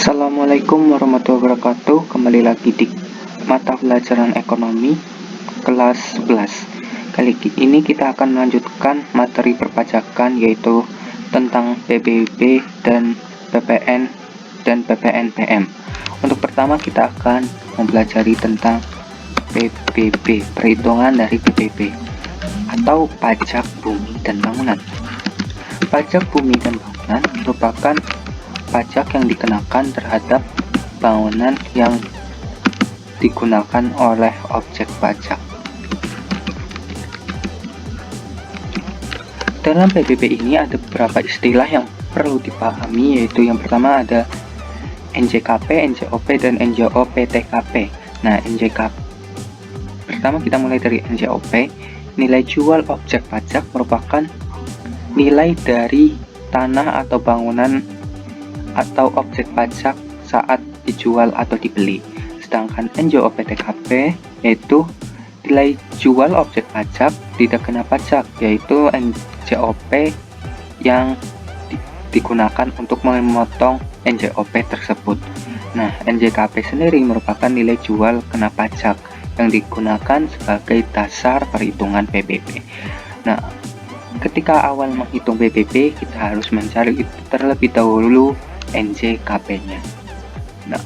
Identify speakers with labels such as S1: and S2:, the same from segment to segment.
S1: Assalamualaikum warahmatullahi wabarakatuh. Kembali lagi di mata pelajaran ekonomi kelas 11. Kali ini kita akan melanjutkan materi perpajakan, yaitu tentang PBB dan PPN dan PPNBM. Untuk pertama kita akan mempelajari tentang PBB, perhitungan dari PBB atau pajak bumi dan bangunan. Pajak bumi dan bangunan merupakan pajak yang dikenakan terhadap bangunan yang digunakan oleh objek pajak. Dalam PBB ini ada beberapa istilah yang perlu dipahami, yaitu yang pertama ada NJKP, NJOP, dan NJOPTKP. Nah, NJKP pertama kita mulai dari NJOP. Nilai jual objek pajak merupakan nilai dari tanah atau bangunan atau objek pajak saat dijual atau dibeli. Sedangkan NJOPTKP yaitu nilai jual objek pajak tidak kena pajak, yaitu NJOP yang digunakan untuk memotong NJOP tersebut. Nah, NJKP sendiri merupakan nilai jual kena pajak yang digunakan sebagai dasar perhitungan PBB. Nah, ketika awal menghitung PBB, kita harus mencari terlebih dahulu NJKP-nya. Nah,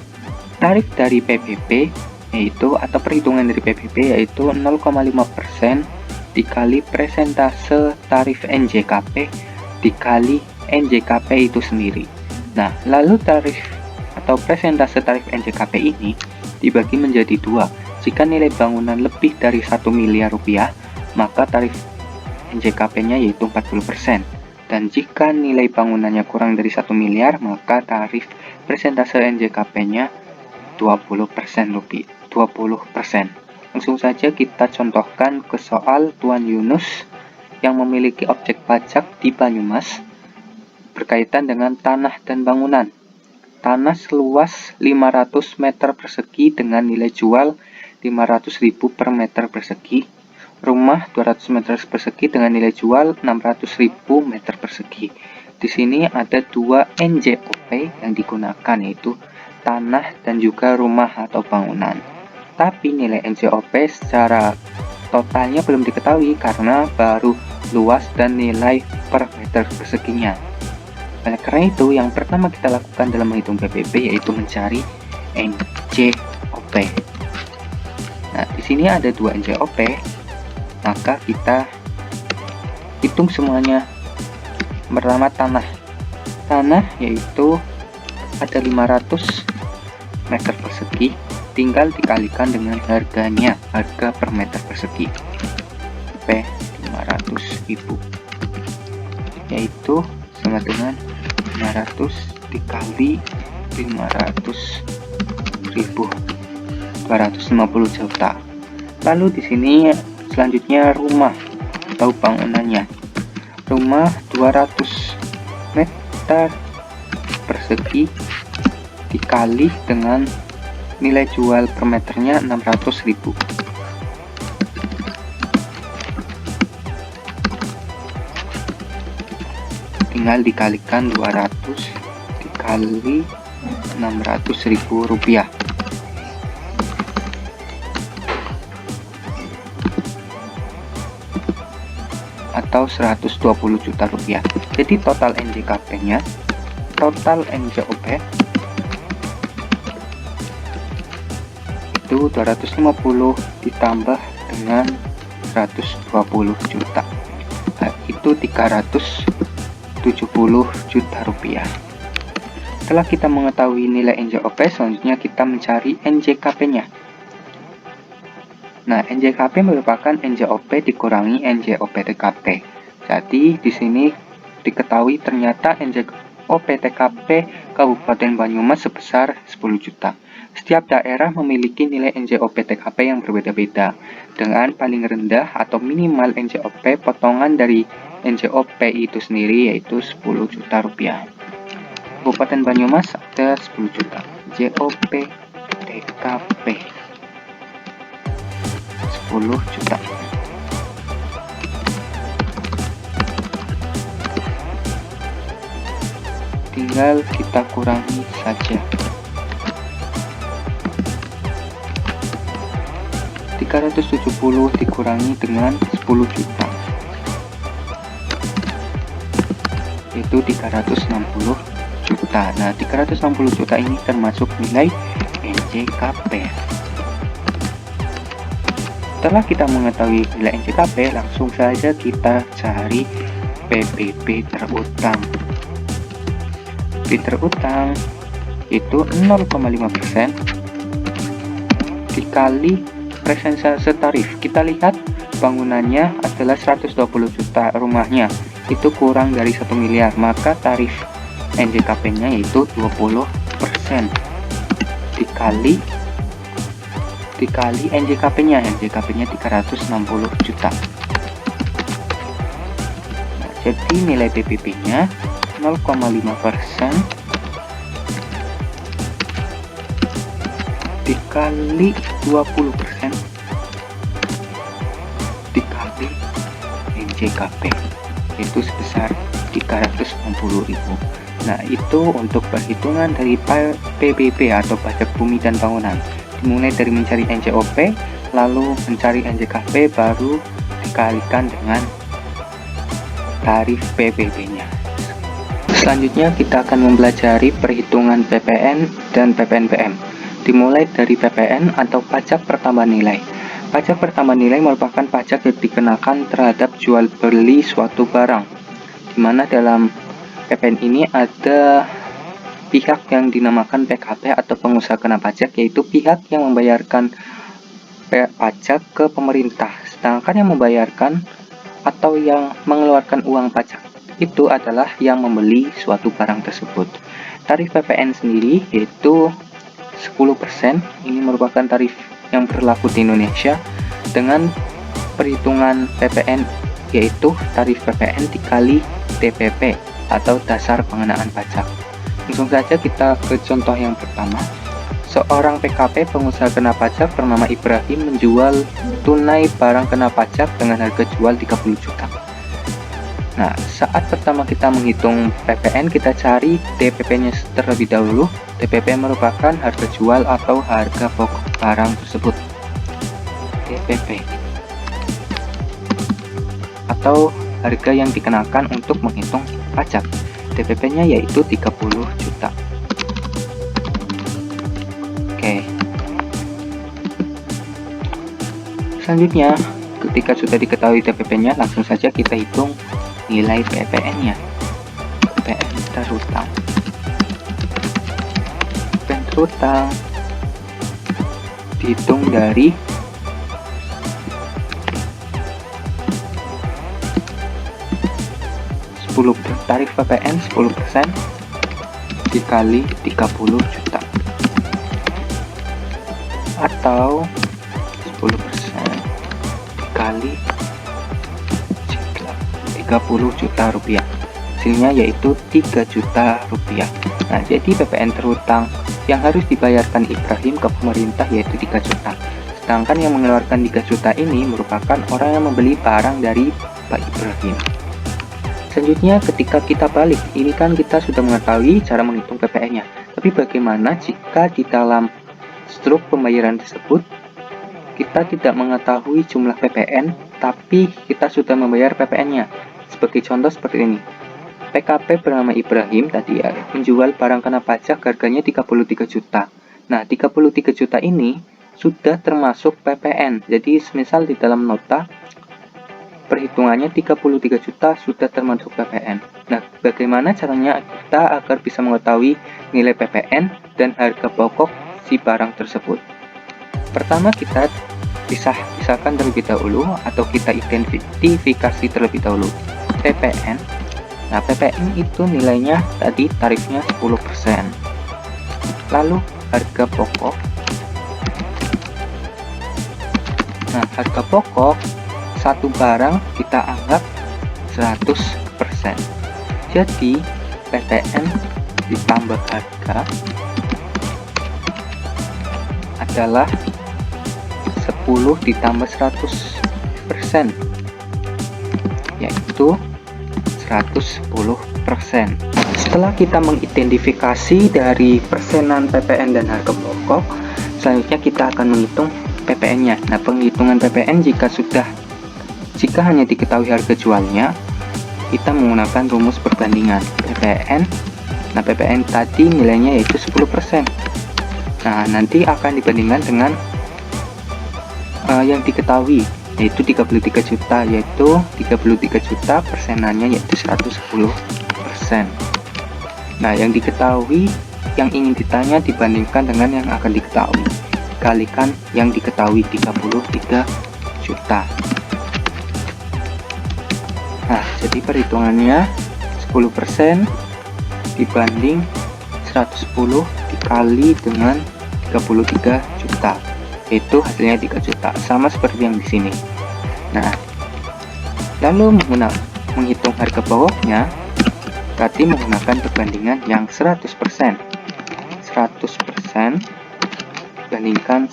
S1: tarif dari PBB yaitu atau perhitungan dari PBB yaitu 0,5% dikali presentase tarif NJKP dikali NJKP itu sendiri. Nah, lalu tarif atau presentase tarif NJKP ini dibagi menjadi dua. Jika nilai bangunan lebih dari 1 miliar rupiah, maka tarif NJKP-nya yaitu 40%. Dan jika nilai bangunannya kurang dari 1 miliar, maka tarif presentase NJKP-nya 20% lebih, 20%. Langsung saja kita contohkan ke soal Tuan Yunus yang memiliki objek pajak di Banyumas berkaitan dengan tanah dan bangunan. Tanah seluas 500 meter persegi dengan nilai jual 500.000 per meter persegi. Rumah 200 meter persegi dengan nilai jual 600.000 meter persegi. Di sini ada dua NJOP yang digunakan, yaitu tanah dan juga rumah atau bangunan. Tapi nilai NJOP secara totalnya belum diketahui karena baru luas dan nilai per meter perseginya. Oleh karena itu, yang pertama kita lakukan dalam menghitung PBB yaitu mencari NJOP. Nah, di sini ada dua NJOP. Maka kita hitung semuanya. Pertama tanah yaitu ada 500 meter persegi, tinggal dikalikan dengan harganya, harga per meter persegi P 500.000 yaitu sama dengan 500 dikali 500.000, 250 juta. Lalu di sini selanjutnya rumah atau bangunannya. Rumah 200 meter persegi dikali dengan nilai jual per meternya 600.000. Tinggal dikalikan 200 dikali 600.000 rupiah. Atau 120 juta rupiah. Jadi total NJKP-nya, total NJOP itu 250 ditambah dengan 120 juta. Nah, itu 370 juta rupiah. Setelah kita mengetahui nilai NJOP, selanjutnya kita mencari NJKP-nya. Nah, NJKP merupakan NJOP dikurangi NJOPTKP. Jadi, di sini diketahui ternyata NJOPTKP Kabupaten Banyumas sebesar 10 juta. Setiap daerah memiliki nilai NJOPTKP yang berbeda-beda, dengan paling rendah atau minimal NJOP potongan dari NJOP itu sendiri yaitu 10 juta rupiah. Kabupaten Banyumas ada 10 juta. NJOPTKP 10 juta. Tinggal kita kurangi saja. 370 dikurangi dengan 10 juta, yaitu 360 juta. Nah, 360 juta ini termasuk nilai NJKP. Setelah kita mengetahui nilai NJKP, langsung saja kita cari PBB terutang. PBB terutang itu 0,5% dikali presentase tarif. Kita lihat bangunannya adalah 120 juta, rumahnya itu kurang dari 1 miliar, maka tarif NJKP-nya yaitu 20% dikali NJKP-nya 360 juta. Nah, jadi nilai PBB-nya 0,5% dikali 20% dikali NJKP, itu sebesar 360.000. Nah, itu untuk perhitungan dari PBB atau pajak bumi dan bangunan. Dimulai dari mencari NJOP, lalu mencari NJKP, baru dikalikan dengan tarif PBB-nya. Selanjutnya kita akan mempelajari perhitungan PPN dan PPNBM. Dimulai dari PPN atau pajak pertambahan nilai. Pajak pertambahan nilai merupakan pajak yang dikenakan terhadap jual beli suatu barang, di mana dalam PPN ini ada pihak yang dinamakan PKP atau pengusaha kena pajak, yaitu pihak yang membayarkan pajak ke pemerintah, sedangkan yang membayarkan atau yang mengeluarkan uang pajak itu adalah yang membeli suatu barang tersebut. Tarif PPN sendiri yaitu 10%. Ini merupakan tarif yang berlaku di Indonesia dengan perhitungan PPN, yaitu tarif PPN dikali TPP atau dasar pengenaan pajak. Langsung saja kita ke contoh yang pertama. Seorang PKP pengusaha kena pajak bernama Ibrahim menjual tunai barang kena pajak dengan harga jual 30 juta. Nah, saat pertama kita menghitung PPN, kita cari TPP-nya terlebih dahulu. TPP merupakan harga jual atau harga pokok barang tersebut. TPP atau harga yang dikenakan untuk menghitung pajak. TPP-nya yaitu 30 juta. Oke. Selanjutnya, ketika sudah diketahui TPP-nya, langsung saja kita hitung nilai PPN-nya. PPN terutang. PPN terutang dihitung dari tarif PPN 10% dikali 30 juta atau 10% dikali 30 juta rupiah, hasilnya yaitu 3 juta rupiah. Nah, jadi PPN terutang yang harus dibayarkan Ibrahim ke pemerintah yaitu 3 juta, sedangkan yang mengeluarkan 3 juta ini merupakan orang yang membeli barang dari Pak Ibrahim. Selanjutnya, ketika kita balik, ini kan kita sudah mengetahui cara menghitung PPN-nya. Tapi bagaimana jika di dalam struk pembayaran tersebut kita tidak mengetahui jumlah PPN, tapi kita sudah membayar PPN-nya? Sebagai contoh seperti ini. PKP bernama Ibrahim tadi ya, menjual barang kena pajak harganya 33 juta. Nah, 33 juta ini sudah termasuk PPN. Jadi, semisal di dalam nota perhitungannya 33 juta sudah termasuk PPN. Nah, bagaimana caranya kita agar bisa mengetahui nilai PPN dan harga pokok si barang tersebut? Pertama, kita pisahkan terlebih dahulu atau kita identifikasi terlebih dahulu PPN. Nah, PPN itu nilainya tadi tarifnya 10%. Lalu harga pokok. Nah, harga pokok satu barang kita anggap 100%. Jadi PPN ditambah harga adalah 10 ditambah 100%, yaitu 110%. Setelah kita mengidentifikasi dari persenan PPN dan harga pokok, selanjutnya kita akan menghitung PPN-nya. Nah, penghitungan PPN jika hanya diketahui harga jualnya, kita menggunakan rumus perbandingan PPN. Nah, PPN tadi nilainya yaitu 10%. Nah, nanti akan dibandingkan dengan yang diketahui yaitu 33 juta, yaitu 33 juta persenannya yaitu 110%. Nah, yang diketahui, yang ingin ditanya dibandingkan dengan yang akan diketahui, kalikan yang diketahui 33 juta. Nah, jadi perhitungannya 10% dibanding 110 dikali dengan 33 juta, itu hasilnya 3 juta, sama seperti yang di sini. Nah, lalu menghitung harga bawahnya, tadi menggunakan perbandingan yang 100%. 100% bandingkan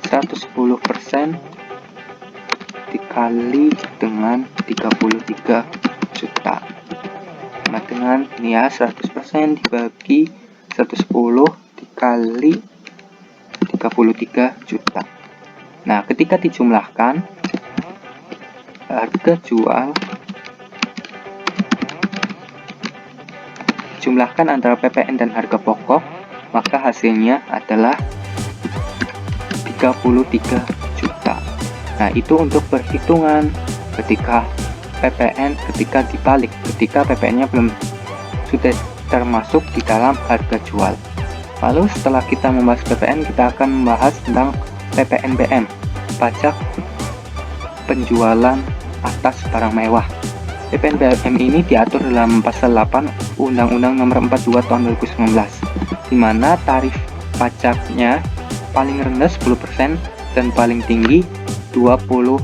S1: 110% dikali dengan 33 juta. Sama dengan ini ya, 100% dibagi 110 dikali 33 juta. Nah, ketika dijumlahkan harga jual, jumlahkan antara PPN dan harga pokok, maka hasilnya adalah 33 juta. Nah, itu untuk perhitungan ketika PPN, ketika dibalik, ketika PPN-nya belum sudah termasuk di dalam harga jual. Lalu setelah kita membahas PPN, kita akan membahas tentang PPNBM, pajak penjualan atas barang mewah. PPNBM ini diatur dalam pasal 8 Undang-Undang Nomor 42 Tahun 2019, di mana tarif pajaknya paling rendah 10% dan paling tinggi 200%.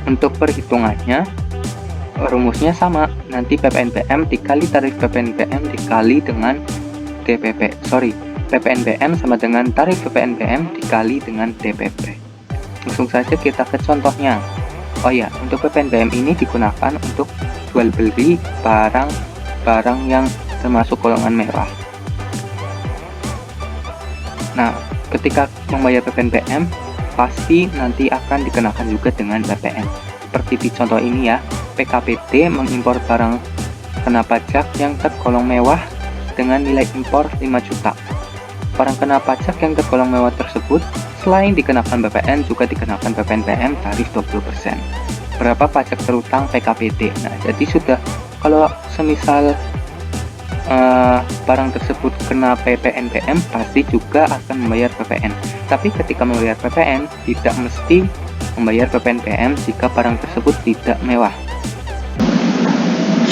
S1: Untuk perhitungannya, rumusnya sama, nanti PPNBM dikali tarif PPNBM dikali dengan PPNBM sama dengan tarif PPNBM dikali dengan DPP. Langsung saja kita ke contohnya. Oh ya, untuk PPNBM ini digunakan untuk jual beli barang yang termasuk golongan mewah. Nah, ketika membayar PPNBM, pasti nanti akan dikenakan juga dengan PPN. Seperti di contoh ini ya, PKPT mengimpor barang kena pajak yang tergolong mewah dengan nilai impor 5 juta. Barang kena pajak yang tergolong mewah tersebut selain dikenakan PPN juga dikenakan PPNBM tarif 20%. Berapa pajak terutang PKPT? Nah, jadi sudah, kalau semisal barang tersebut kena PPNBM, pasti juga akan membayar PPN. Tapi ketika membayar PPN, tidak mesti membayar PPNBM jika barang tersebut tidak mewah.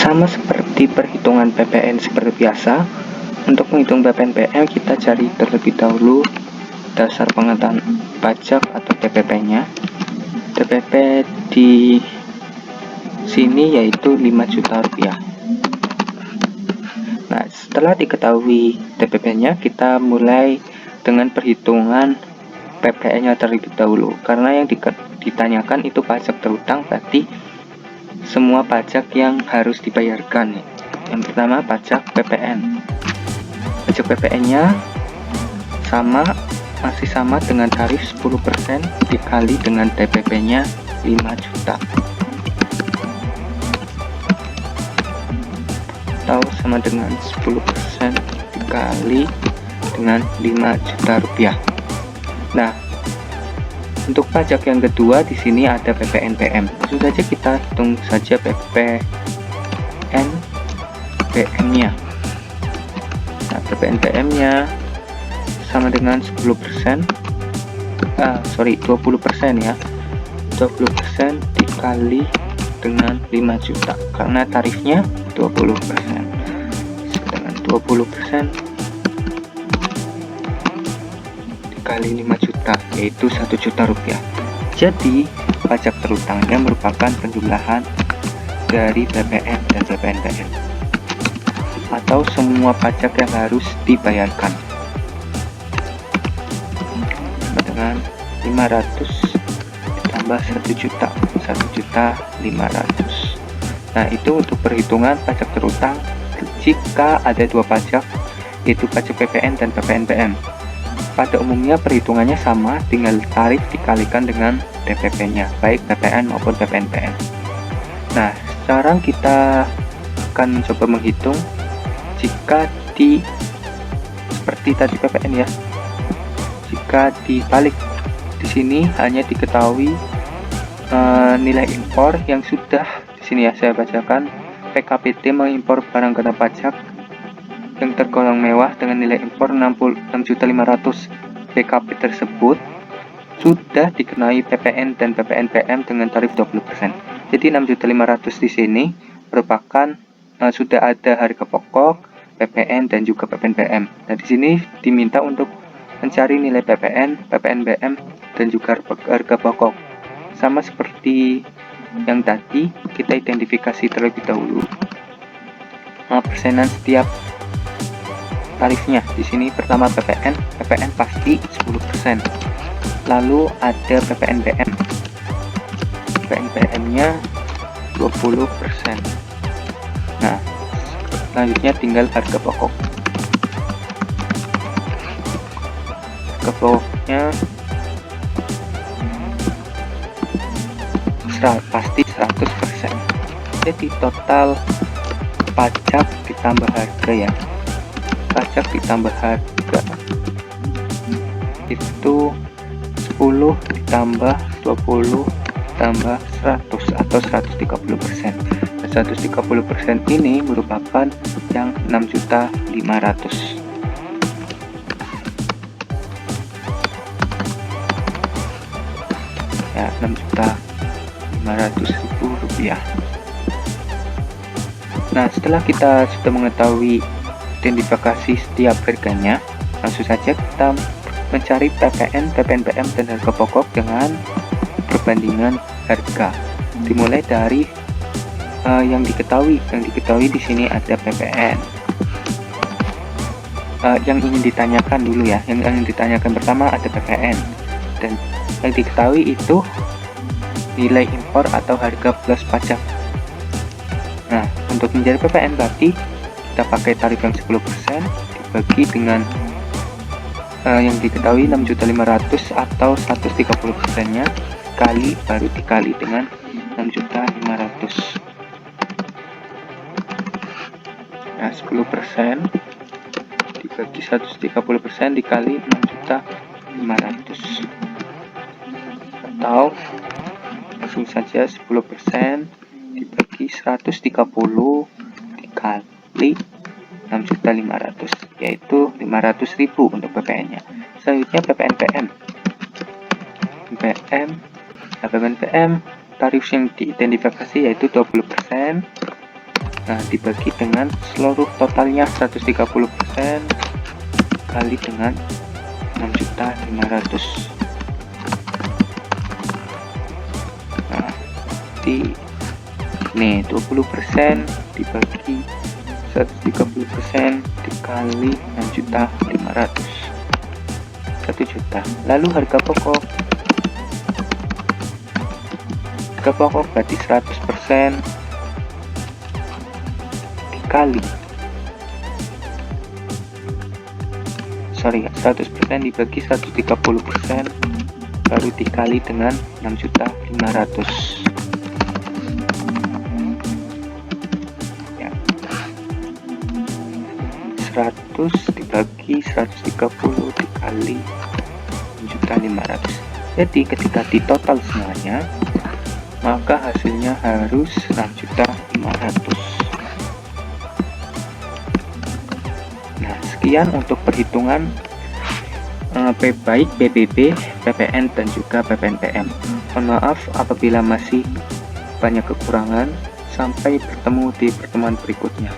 S1: Sama seperti perhitungan PPN seperti biasa, untuk menghitung PPNBM kita cari terlebih dahulu dasar pengetahuan pajak atau DPP-nya. DPP di sini yaitu 5 juta rupiah. Nah, setelah diketahui DPP-nya, kita mulai dengan perhitungan PPN-nya terlebih dahulu. Karena yang ditanyakan itu pajak terutang, berarti semua pajak yang harus dibayarkan. Yang pertama pajak PPN. Pajak PPN-nya masih sama dengan tarif 10% dikali dengan DPP-nya 5 juta. Atau sama dengan 10% dikali dengan 5 juta rupiah. Nah, untuk pajak yang kedua di sini ada PPNBM. Langsung saja kita hitung saja PPNBM-nya. Nah, PPNBM-nya sama dengan 20% ya. 20% dikali dengan 5 juta karena tarifnya 20%. Dengan 20% dikali 5 juta yaitu 1 juta rupiah. Jadi pajak terutangnya merupakan penjumlahan dari PPN dan PPNBM atau semua pajak yang harus dibayarkan dengan 500 ditambah 1 juta 1.500.000. Nah, itu untuk perhitungan pajak terutang jika ada dua pajak, yaitu pajak PPN dan PPNBM. pada umumnya perhitungannya sama, tinggal tarif dikalikan dengan DPP-nya, baik PPN maupun PPNBM. Nah, sekarang kita akan mencoba menghitung jika seperti tadi PPN ya. Jika dibalik, di sini hanya diketahui nilai impor yang sudah di sini ya saya bacakan. PKPT mengimpor barang kena pajak yang tergolong mewah dengan nilai impor 66.500.000. PKP tersebut sudah dikenai PPN dan PPNBM dengan tarif 20%. Jadi 6.500.000 di sini merupakan sudah ada harga pokok, PPN dan juga PPNBM. Nah, di sini diminta untuk mencari nilai PPN, PPNBM dan juga harga pokok. Sama seperti yang tadi, kita identifikasi terlebih dahulu persenan setiap tarifnya. Di sini pertama PPN pasti 10%. Lalu ada PPNBM. PPNBM-nya 20%. Nah, selanjutnya tinggal harga pokok. Harga pokoknya pasti 100%. Jadi total pajak ditambah harga ya. Pajak ditambah harga itu 10 ditambah 20 tambah 100 atau 130%. Nah, 130% ini merupakan yang 6.500.000. Ya, 6.500.000 rupiah. Nah, setelah kita sudah mengetahui identifikasi setiap harganya, langsung saja kita mencari PPN, PPNBM dan harga pokok dengan perbandingan harga. Dimulai dari yang diketahui. Yang diketahui di sini ada PPN. Yang ingin ditanyakan dulu ya. Yang ingin ditanyakan pertama ada PPN. Dan yang diketahui itu nilai impor atau harga plus pajak. Nah, untuk mencari PPN berarti kita pakai tarif yang 10% dibagi dengan yang diketahui 6.500.000 atau 130%-nya baru dikali dengan 6.500.000. Nah, 10% dibagi 130% dikali 6.500.000, atau langsung saja 10% dibagi 130 dikali 6.500.000, yaitu 500.000 untuk PPN-nya. Selanjutnya PPNBM. PPNBM tarif yang diidentifikasi yaitu 20%. Nah, dibagi dengan seluruh totalnya 130% kali dengan 6.500.000. Nah, nih 20% dibagi 130% dikali 6.500.000, 1 juta. Lalu harga pokok berarti 100% dikali 100% dibagi 130% baru dikali dengan 6.500.000. Ya. 100 dibagi 130 dikali 6.500.000. Jadi ketika ditotal semuanya, maka hasilnya harus 6.500.000. Nah, sekian untuk perhitungan baik PBB, PPN dan juga PPNBM. Mohon maaf apabila masih banyak kekurangan. Sampai bertemu di pertemuan berikutnya.